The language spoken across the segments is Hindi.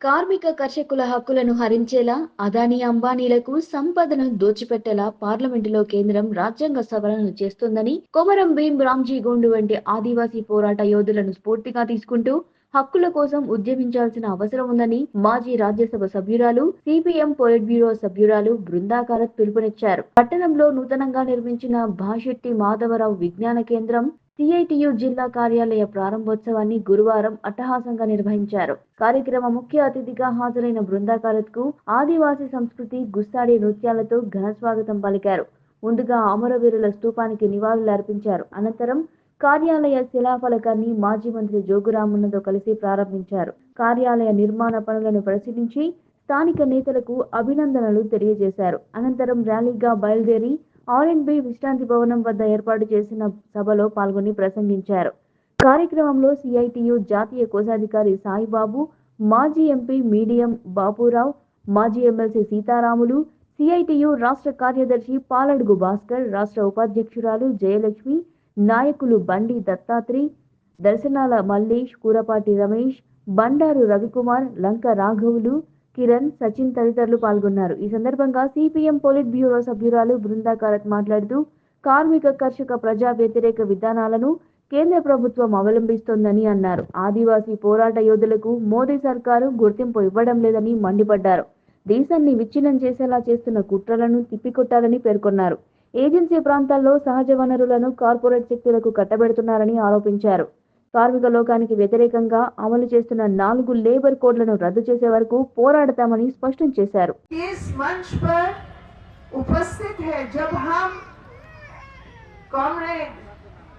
కార్మిక కర్షకుల హక్కులను హరించేలా అదానీ అంబానీలకు సంపదను దోచిపెట్టేలా పార్లమెంటులో కేంద్రం రాజ్యాంగ సవరణలు చేస్తోందని కొమరం భీం రామ్జీ గోండు వంటి ఆదివాసీ పోరాట యోధులను స్ఫూర్తిగా తీసుకుంటూ హక్కుల కోసం ఉద్యమించాల్సిన అవసరం ఉందని మాజీ రాజ్యసభ సభ్యురాలు సిపిఎం పొలిట్ బ్యూరో సభ్యురాలు బృందాకారత్ పిలుపునిచ్చారు. పట్టణంలో నూతనంగా నిర్మించిన భాషెట్టి మాధవరావు విజ్ఞాన కేంద్రం సిఐటియు జిల్లా కార్యాలయ ప్రారంభోత్సవాన్ని గురువారం అట్టహాసంగా నిర్వహించారు. కార్యక్రమ ముఖ్య అతిథిగా హాజరైన బృందాకారత్ కు ఆదివాసీ సంస్కృతి గుస్తాడి నృత్యాలతో ఘన స్వాగతం పలికారు. ముందుగా అమరవీరుల స్తూపానికి నివాళులు అర్పించారు. అనంతరం కార్యాలయ శిలాఫలకాన్ని మాజీ మంత్రి జోగురామన్నతో కలిసి ప్రారంభించారు. కార్యాలయ నిర్మాణ పనులను పరిశీలించి స్థానిక నేతలకు అభినందనలు తెలియజేశారు. అనంతరం ర్యాలీగా బయలుదేరి R&B విశ్రాంతి భవనం వద్ద ఏర్పాటు చేసిన సభలో పాల్గొని ప్రసంగించారు. కార్యక్రమంలో సిఐటియు జాతీయ కోశాధికారి సాయిబాబు, మాజీ ఎంపీ మీడియం బాపురావు, మాజీ ఎమ్మెల్సీ సీతారాములు, సిఐటియు రాష్ట్ర కార్యదర్శి పాలడుగు భాస్కర్, రాష్ట్ర ఉపాధ్యక్షురాలు జయలక్ష్మి, నాయకులు బండి దత్తాత్రి, దర్శనాల మల్లేష్, కూరపాటి రమేష్, బండారు రవికుమార్, లంక రాఘవులు, కిరణ్, సచిన్ తదితరులు పాల్గొన్నారు. ఈ సందర్భంగా సిపిఎం పొలిట్ బ్యూరో సభ్యురాలు బృందాకారత్ మాట్లాడుతూ కార్మిక కర్షక ప్రజా వ్యతిరేక విధానాలను కేంద్ర ప్రభుత్వం అవలంబిస్తోందని అన్నారు. ఆదివాసీ పోరాట యోధులకు మోదీ సర్కారు గుర్తింపు ఇవ్వడం లేదని మండిపడ్డారు. దేశాన్ని విచ్ఛిన్నం చేసేలా చేస్తున్న కుట్రలను తిప్పికొట్టాలని పేర్కొన్నారు. ఏజెన్సీ ప్రాంతాల్లో సహజ వనరులను కార్పొరేట్ శక్తులకు కట్టబెడుతున్నారని ఆరోపించారు. కార్మిక లోకానికి వ్యతిరేకంగా అమలు చేస్తున్న 4 లేబర్ కోడ్లను రద్దు చేసే వరకు పోరాడతామని స్పష్టం చేశారు. इस मंच पर उपस्थित है जब हम कॉमरेड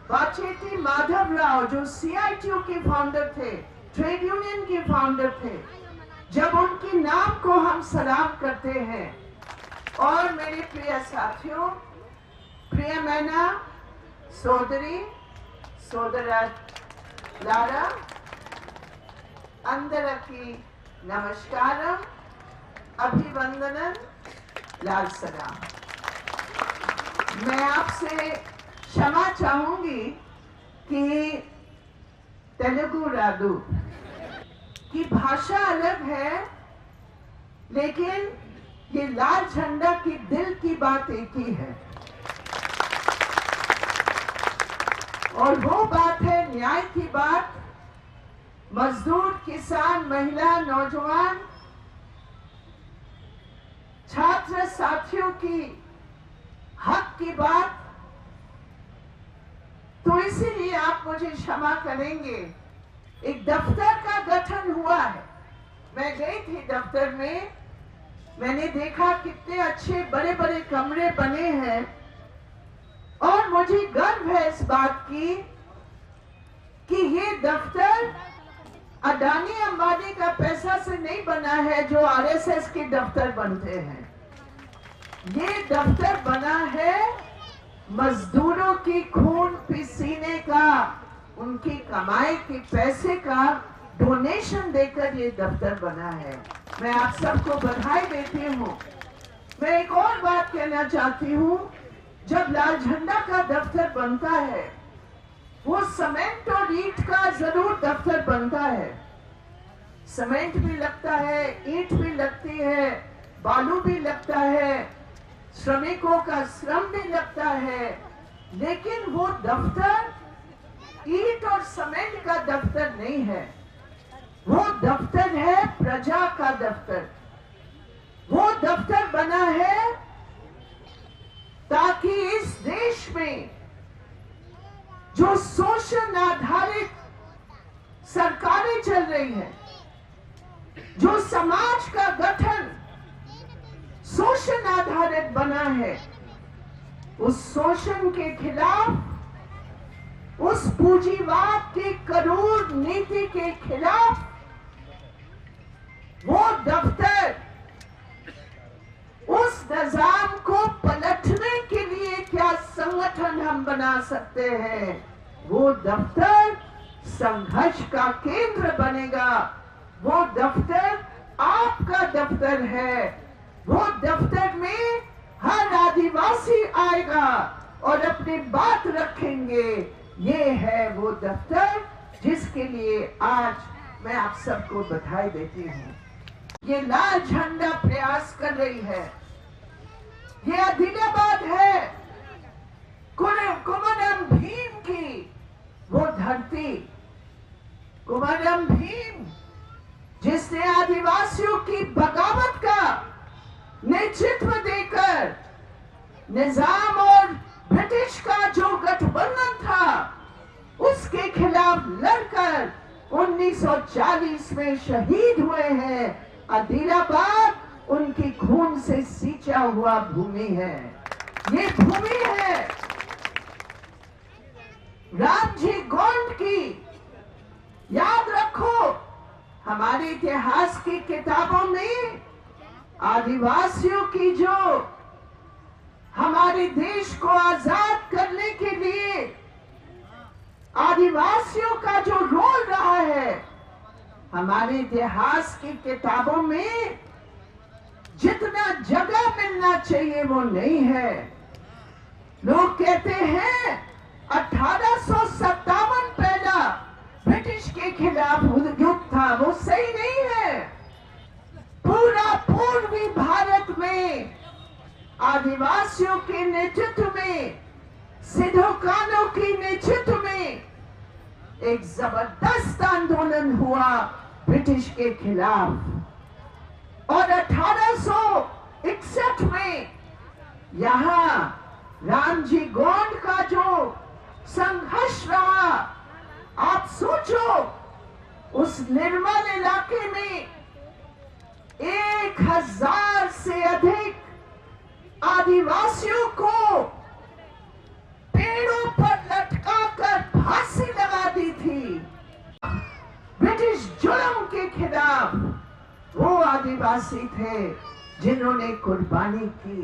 भाषेट्टी माधवराव जो सीआईटीयू के फाउंडर थे, ट्रेड यूनियन के फाउंडर थे, जब उनके नाम को हम सलाम करते हैं और मेरे प्रिय साथियों, प्रिय मैना सोदरी सोदरा लारा अंदरकी नमस्कारम अभिवंदनम लाल सलाम। मैं आपसे क्षमा चाहूंगी कि तेलुगु रादू की भाषा अलग है, लेकिन ये लाल झंडा की दिल की बात एक ही है और वो बात है न्याय की बात। मजदूर, किसान, महिला, नौजवान, छात्र साथियों की हक की बात। तो इसीलिए आप मुझे क्षमा करेंगे, एक दफ्तर का गठन हुआ है। मैं गई थी दफ्तर में, मैंने देखा कितने अच्छे बड़े बड़े कमरे बने हैं और मुझे गर्व है इस बात की कि ये दफ्तर अडानी अंबानी का पैसा से नहीं बना है जो आरएसएस के दफ्तर बनते हैं। ये दफ्तर बना है मजदूरों की खून पसीने का, उनकी कमाई के पैसे का डोनेशन देकर ये दफ्तर बना है। मैं आप सबको बधाई देती हूँ। मैं एक और बात कहना चाहती हूँ, जब लाल झंडा का दफ्तर बनता है वो सीमेंट और ईंट का जरूर दफ्तर बनता है। सीमेंट भी लगता है, ईंट भी लगती है, बालू भी लगता है, श्रमिकों का श्रम भी लगता है, लेकिन वो दफ्तर ईंट और सीमेंट का दफ्तर नहीं है। वो दफ्तर है प्रजा का दफ्तर। वो दफ्तर बना है ताकि इस देश में जो शोषण आधारित सरकारें चल रही हैं, जो समाज का गठन शोषण आधारित बना है, उस शोषण के खिलाफ, उस पूंजीवाद की करूर नीति के खिलाफ वो दफ्तर, उस निजाम को पलटने के लिए क्या संगठन हम बना सकते हैं, वो दफ्तर संघर्ष का केंद्र बनेगा। वो दफ्तर आपका दफ्तर है। वो दफ्तर में हर आदिवासी आएगा और अपनी बात रखेंगे। ये है वो दफ्तर जिसके लिए आज मैं आप सबको बधाई देती हूँ। ये लाल झंडा प्रयास कर रही है। ये आदिलाबाद है कुमरम भीम की वो धरती। कुमरम भीम जिसने आदिवासियों की बगावत का नेतृत्व देकर निजाम और ब्रिटिश का जो गठबंधन था उसके खिलाफ लड़कर 1940 में शहीद हुए हैं। आदिलाबाद उनकी खून से सींचा हुआ भूमि है। ये भूमि है रामजी गोंड की। याद रखो, हमारे इतिहास की किताबों में आदिवासियों की जो हमारे देश को आजाद करने के लिए आदिवासियों का जो रोल रहा है, हमारे इतिहास की किताबों में जितना जगह मिलना चाहिए वो नहीं है। लोग कहते हैं 1857 पहला ब्रिटिश के खिलाफ युद्ध था, वो सही नहीं है। पूरा पूर्वी भारत में आदिवासियों के नेतृत्व में, सिद्धो कान्हो के नेतृत्व में एक जबरदस्त आंदोलन हुआ ब्रिटिश के खिलाफ। और 1861 में यहां रामजी गोंड का जो संघर्ष रहा, आप सोचो उस निर्मल इलाके में 1000 से अधिक आदिवासियों को पेड़ों पर लटकाकर फांसी लगा दी थी। ब्रिटिश जुल्म के खिलाफ वो आदिवासी थे जिन्होंने कुर्बानी की।